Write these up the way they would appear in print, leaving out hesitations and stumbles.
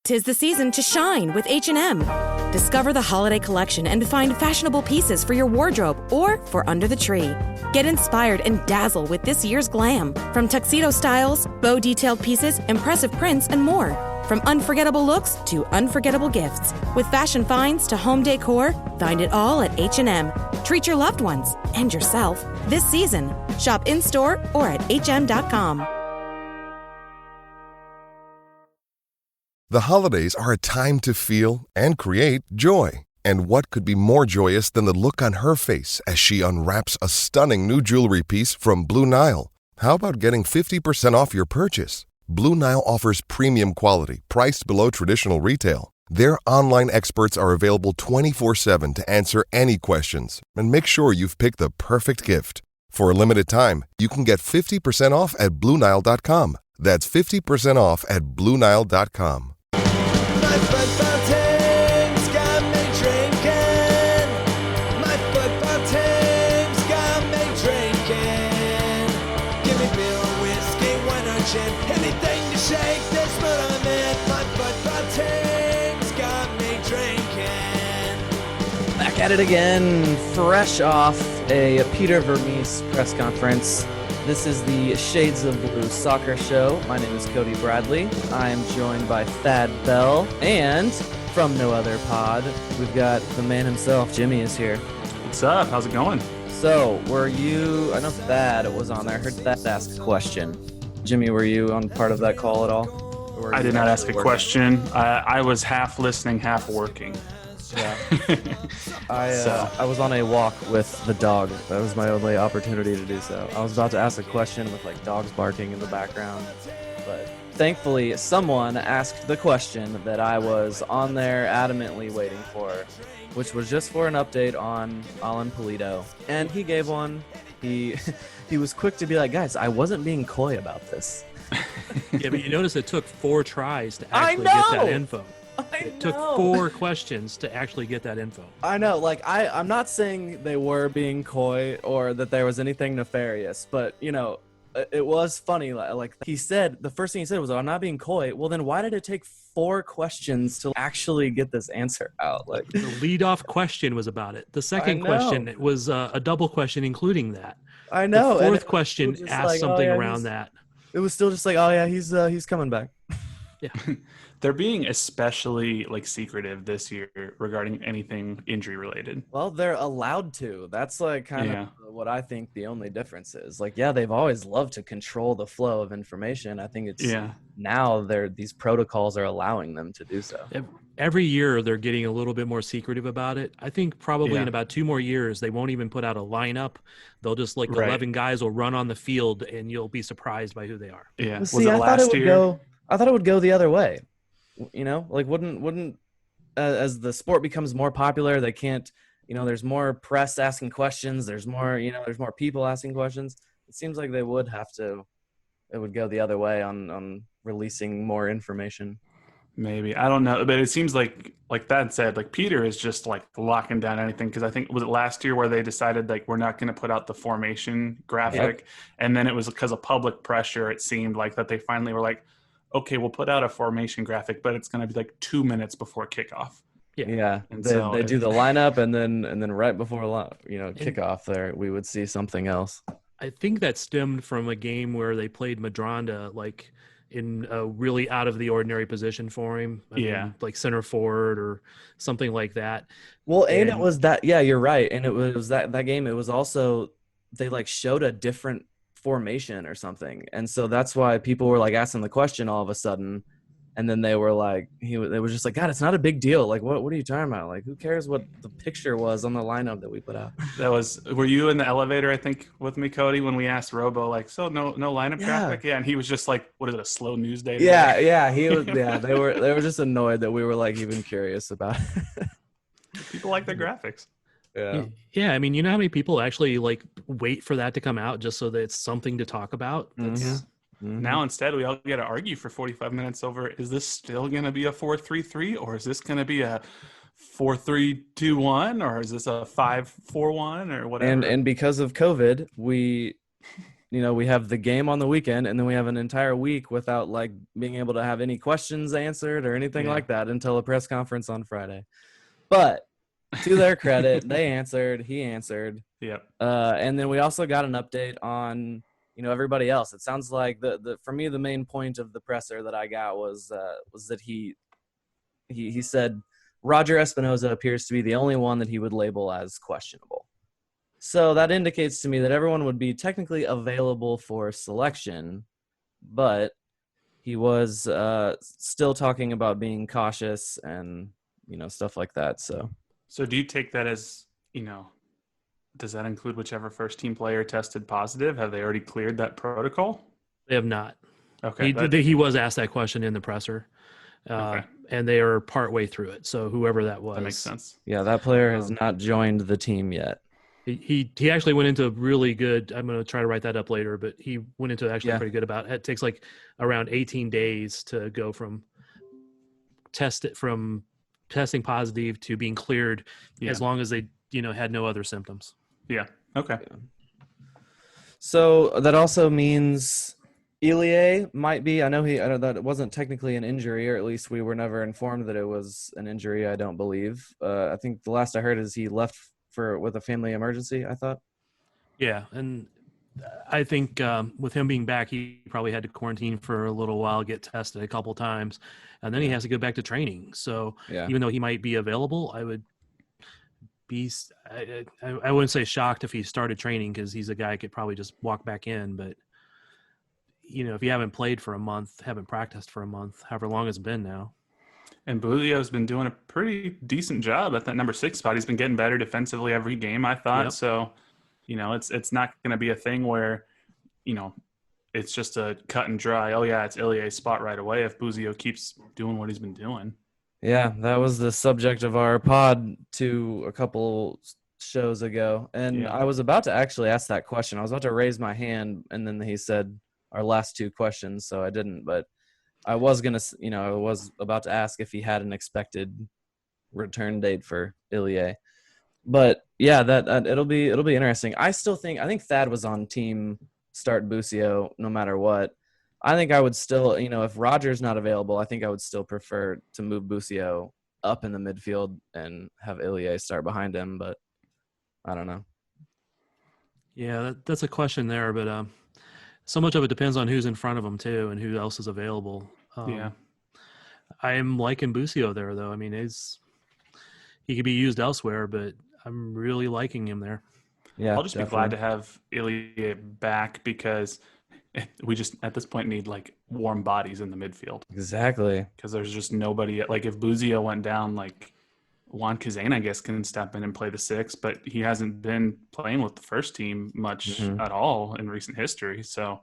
'Tis the season to shine with H&M. Discover the holiday collection and find fashionable pieces for your wardrobe or for under the tree. Get inspired and dazzle with this year's glam. From tuxedo styles, bow detailed pieces, impressive prints, and more. From unforgettable looks to unforgettable gifts. With fashion finds to home decor, find it all at H&M. Treat your loved ones and yourself this season. Shop in-store or at hm.com. The holidays are a time to feel and create joy. And what could be more joyous than the look on her face as she unwraps a stunning new jewelry piece from Blue Nile? How about getting 50% off your purchase? Blue Nile offers premium quality, priced below traditional retail. Their online experts are available 24/7 to answer any questions and make sure you've picked the perfect gift. For a limited time, you can get 50% off at BlueNile.com. That's 50% off at BlueNile.com. My football team's got me drinking. My football team's got me drinking. Give me beer or whiskey, wine or gin, anything to shake this mood I'm in. My football team's got me drinking. Back at it again, fresh off a Peter Vermes press conference. This is the Shades of Blue Soccer Show. My name is Cody Bradley. I am joined by Thad Bell, and from No Other Pod, we've got the man himself. Jimmy is here. What's up? How's it going? So, I know Thad was on there. I heard Thad ask a question. Jimmy, were you on part of that call at all? I did not ask a question. I was half listening, half working. Yeah. I was on a walk with the dog. That was my only opportunity to do so. I was about to ask a question with like dogs barking in the background, but thankfully someone asked the question that I was on there adamantly waiting for, which was just for an update on Alan Pulido, and he gave one. He was quick to be like, guys, I wasn't being coy about this. Yeah, but you notice it took 4 tries to actually get that info. It took 4 questions to actually get that info. I know, like, I'm not saying they were being coy or that there was anything nefarious, but, you know, it was funny. Like, he said, the first thing he said was, I'm not being coy. Well, then why did it take 4 questions to actually get this answer out? Like, the lead-off question was about it. The second question was a double question including that. I know. The fourth question asked like, something around that. It was still just like, oh, yeah, he's coming back. Yeah. They're being especially like secretive this year regarding anything injury related. Well, they're allowed to. That's like kind of what I think the only difference is. Like, yeah, they've always loved to control the flow of information. I think it's now these protocols are allowing them to do so. Every year they're getting a little bit more secretive about it. I think probably in about 2 more years they won't even put out a lineup. They'll just 11 guys will run on the field and you'll be surprised by who they are. Yeah. Well, see, I thought it would go the other way. You know, like wouldn't as the sport becomes more popular, they can't, you know, there's more press asking questions, there's more people asking questions. It seems like it would go the other way on releasing more information. Maybe, I don't know, but it seems like Thad said, like Peter is just like locking down anything, because I think was it last year where they decided like we're not going to put out the formation graphic, and then it was because of public pressure. It seemed like that they finally were like, okay, we'll put out a formation graphic, but it's going to be like 2 minutes before kickoff. Yeah. They do the lineup, and then right before kickoff, there we would see something else. I think that stemmed from a game where they played Madronda like in a really out of the ordinary position for him. I mean, like center forward or something like that. Well, and it was that. Yeah, you're right. And it was that game. It was also they like showed a different formation or something, and so that's why people were like asking the question all of a sudden, and then they were like they were just like, God, it's not a big deal, like what are you talking about, like who cares what the picture was on the lineup that we put out. Were you in the elevator I think with me, Cody, when we asked Robo like, so no lineup graphic? And he was just like, what is it, a slow news day today? He was they were just annoyed that we were like even curious about it. People like their graphics. Yeah, I mean, you know how many people actually like wait for that to come out just so that it's something to talk about? Now instead we all got to argue for 45 minutes over, is this still going to be a 4-3-3, or is this going to be a 4-3-2-1, or is this a 5-4-1 or whatever? And because of COVID, we have the game on the weekend, and then we have an entire week without like being able to have any questions answered or anything like that until a press conference on Friday. But to their credit, they answered. He answered. Yep. And then we also got an update on everybody else. It sounds like for me the main point of the presser that I got was that he said Roger Espinoza appears to be the only one that he would label as questionable. So that indicates to me that everyone would be technically available for selection, but he was still talking about being cautious and stuff like that. So do you take that as does that include whichever first team player tested positive? Have they already cleared that protocol? They have not. Okay. He was asked that question in the presser. Okay. And they are partway through it. So whoever that was. That makes sense. Yeah, that player has not joined the team yet. He actually went into really good. I'm going to try to write that up later, but he went into actually pretty good about it. It takes like around 18 days to go from testing positive to being cleared, as long as they had no other symptoms. Yeah. Okay. Yeah. So that also means Ilie might be. I know that it wasn't technically an injury, or at least we were never informed that it was an injury. I don't believe. I think the last I heard is he left with a family emergency, I thought. Yeah, and I think with him being back, he probably had to quarantine for a little while, get tested a couple times, and then he has to go back to training. So even though he might be available, I would be I wouldn't say shocked if he started training, because he's a guy who could probably just walk back in. But if you haven't played for a month, haven't practiced for a month, however long it's been now. And Busio's been doing a pretty decent job at that number 6 spot. He's been getting better defensively every game, I thought. Yep. So, it's not going to be a thing where, it's just a cut and dry, oh, yeah, it's Ilie's spot right away if Busio keeps doing what he's been doing. Yeah, that was the subject of our pod a couple shows ago. And I was about to actually ask that question. I was about to raise my hand, and then he said our last 2 questions, so I didn't. But I was I was about to ask if he had an expected return date for Ilie. But yeah, that it'll be interesting. I think Thad was on team start Busio no matter what. I think I would still, if Roger's not available, I think I would still prefer to move Busio up in the midfield and have Ilie start behind him, but I don't know. Yeah, that's a question there, but so much of it depends on who's in front of him too and who else is available. I am liking Busio there, though. I mean, he could be used elsewhere, but I'm really liking him there. Yeah, I'll just be glad to have Ilie back, because we just at this point need like warm bodies in the midfield. Exactly. Because there's just nobody. Like if Busio went down, like Juan Kazane, I guess, can step in and play the 6, but he hasn't been playing with the first team much at all in recent history. So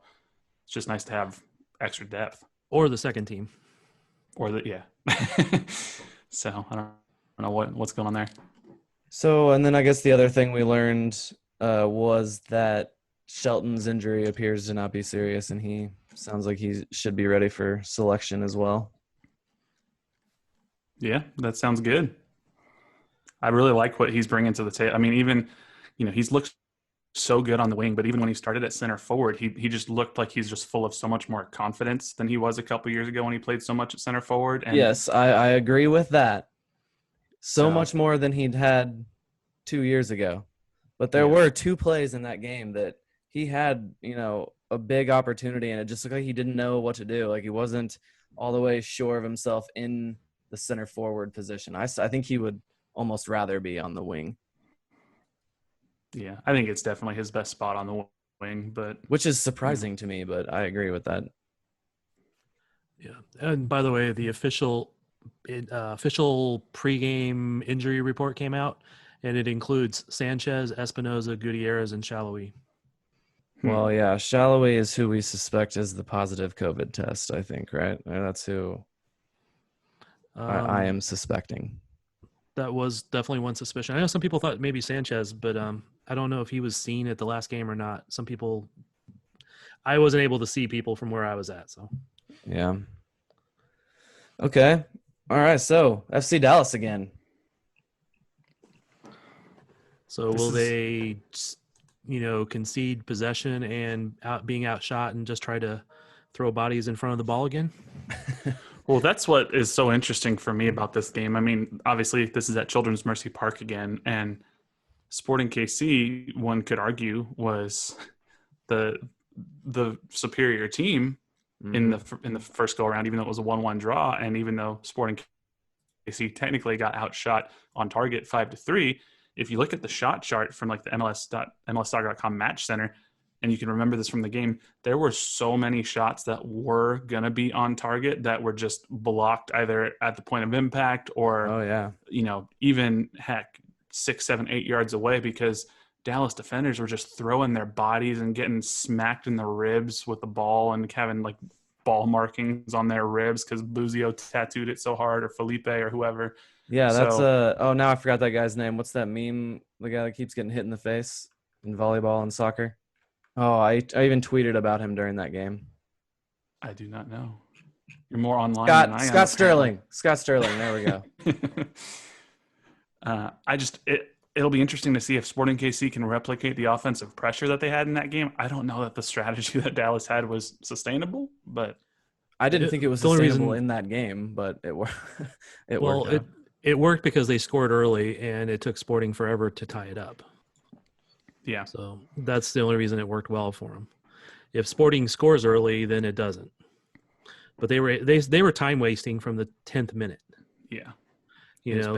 it's just nice to have extra depth. Or the second team. So I don't know what's going on there. So, and then I guess the other thing we learned was that Shelton's injury appears to not be serious, and he sounds like he should be ready for selection as well. Yeah, that sounds good. I really like what he's bringing to the table. I mean, even, he's looked so good on the wing, but even when he started at center forward, he just looked like he's just full of so much more confidence than he was a couple years ago when he played so much at center forward. And yes, I agree with that. So much more than he'd had 2 years ago. But there were 2 plays in that game that he had, a big opportunity, and it just looked like he didn't know what to do. Like he wasn't all the way sure of himself in the center forward position. I think he would almost rather be on the wing. Yeah, I think it's definitely his best spot on the wing, but which is surprising to me, but I agree with that. Yeah, and by the way, the official pregame injury report came out, and it includes Sanchez, Espinoza, Gutierrez, and Shallowy. Well, yeah, Shallowy is who we suspect is the positive COVID test, I think, right? That's who I am suspecting. That was definitely one suspicion. I know some people thought maybe Sanchez, but I don't know if he was seen at the last game or not. Some people – I wasn't able to see people from where I was at, so. Yeah. Okay. All right, so FC Dallas again. So will they concede possession and being outshot and just try to throw bodies in front of the ball again? Well, that's what is so interesting for me about this game. I mean, obviously, this is at Children's Mercy Park again, and Sporting KC, one could argue, was the superior team in the first go around, even though it was a 1-1 draw, and even though Sporting KC technically got outshot on target 5-3. If you look at the shot chart from like the MLSsoccer.com match center, and you can remember this from the game, there were so many shots that were going to be on target that were just blocked either at the point of impact or, even heck, 6, 7, 8 yards away, because Dallas defenders were just throwing their bodies and getting smacked in the ribs with the ball and having like ball markings on their ribs because Busio tattooed it so hard, or Felipe or whoever. Yeah, that's now I forgot that guy's name. What's that meme? The guy that keeps getting hit in the face in volleyball and soccer. Oh, I even tweeted about him during that game. I do not know. You're more online than I am. Scott Sterling. Scott Sterling. There we go. It'll be interesting to see if Sporting KC can replicate the offensive pressure that they had in that game. I don't know that the strategy that Dallas had was sustainable, but I didn't think it was sustainable in that game, but it worked. It worked because they scored early, and it took Sporting forever to tie it up. Yeah. So that's the only reason it worked well for them. If Sporting scores early, then it doesn't. But they were time wasting from the 10th minute. Yeah.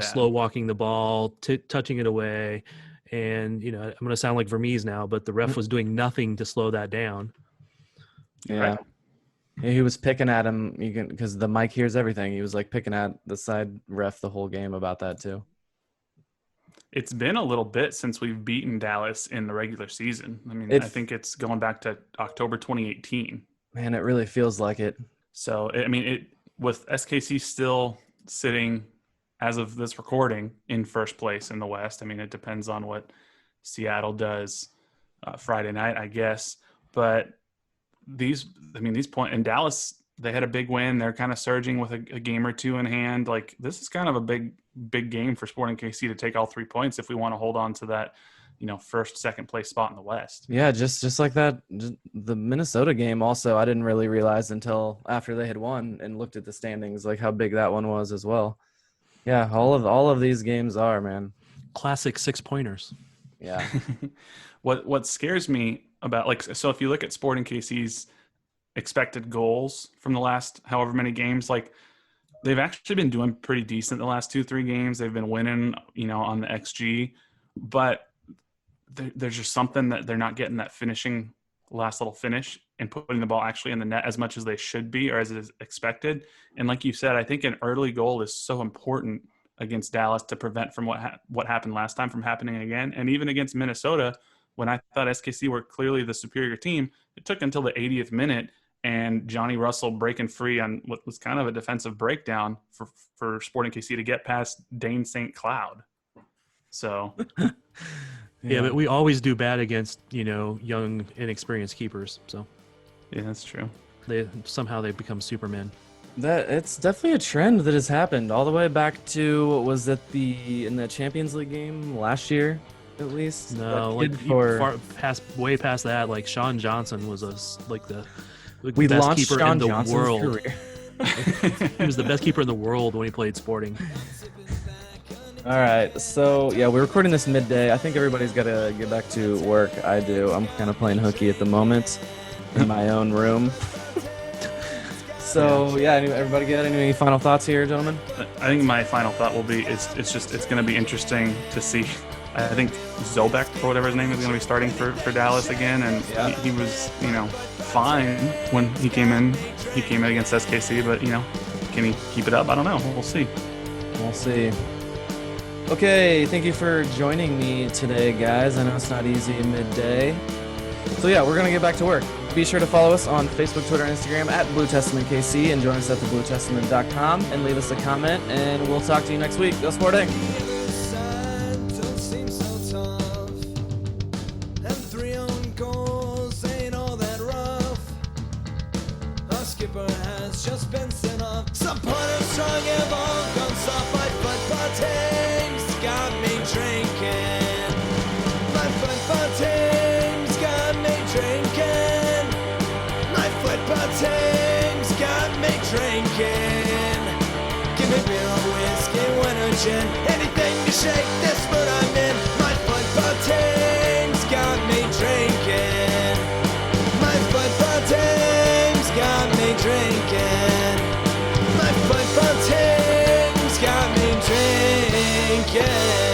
Slow walking the ball, touching it away, and I'm going to sound like Vermes now, but the ref was doing nothing to slow that down. Yeah. Right. He was picking at him because the mic hears everything. He was like picking at the side ref the whole game about that too. It's been a little bit since we've beaten Dallas in the regular season. I mean, I think it's going back to October 2018. Man, it really feels like it. So, with SKC still sitting, as of this recording, in first place in the West. I mean, it depends on what Seattle does Friday night, I guess. But these points in Dallas, they had a big win. They're kind of surging with a game or two in hand. Like, this is kind of a big game for Sporting KC to take all 3 points if we want to hold on to that, first, second place spot in the West. Yeah, just like that. The Minnesota game also, I didn't really realize until after they had won and looked at the standings, like how big that one was as well. Yeah, all of these games are, man. Classic 6-pointers. Yeah. What scares me about, so if you look at Sporting KC's expected goals from the last however many games, like, they've actually been doing pretty decent the last 2-3 games. They've been winning, on the XG, but there's just something that they're not getting that finishing, last little finish and putting the ball actually in the net as much as they should be, or as is expected. And like you said, I think an early goal is so important against Dallas to prevent from what happened last time from happening again. And even against Minnesota, when I thought SKC were clearly the superior team, it took until the 80th minute and Johnny Russell breaking free on what was kind of a defensive breakdown for Sporting KC to get past Dane St. Cloud. So yeah, but we always do bad against, young, inexperienced keepers. So yeah, that's true. They become supermen. It's definitely a trend that has happened all the way back to, was it in the Champions League game last year, at least? No, way past that. Like, Sean Johnson was the best keeper in the world. He was the best keeper in the world when he played Sporting. All right, so yeah, we're recording this midday. I think everybody's got to get back to work. I do. I'm kind of playing hooky at the moment in my own room. So yeah, everybody got any final thoughts here, gentlemen? I think my final thought will be it's going to be interesting to see. I think Zobek, or whatever his name is, going to be starting for Dallas again, and he was fine when he came in. He came in against SKC, but can he keep it up? I don't know. We'll see. We'll see. Okay, thank you for joining me today, guys. I know it's not easy midday. So yeah, we're going to get back to work. Be sure to follow us on Facebook, Twitter, and Instagram at Blue Testament KC, and join us at thebluetestament.com and leave us a comment, and we'll talk to you next week. Go Sporting! Just been sent off. Supporters strong and all gone soft. My football team's got me drinking. My football team team's got me drinking. Give me beer or whiskey, wine or gin, anything to shake this mood I'm in. My football team's got me drinking. My football team's got me drinking. My football team's got me drinking.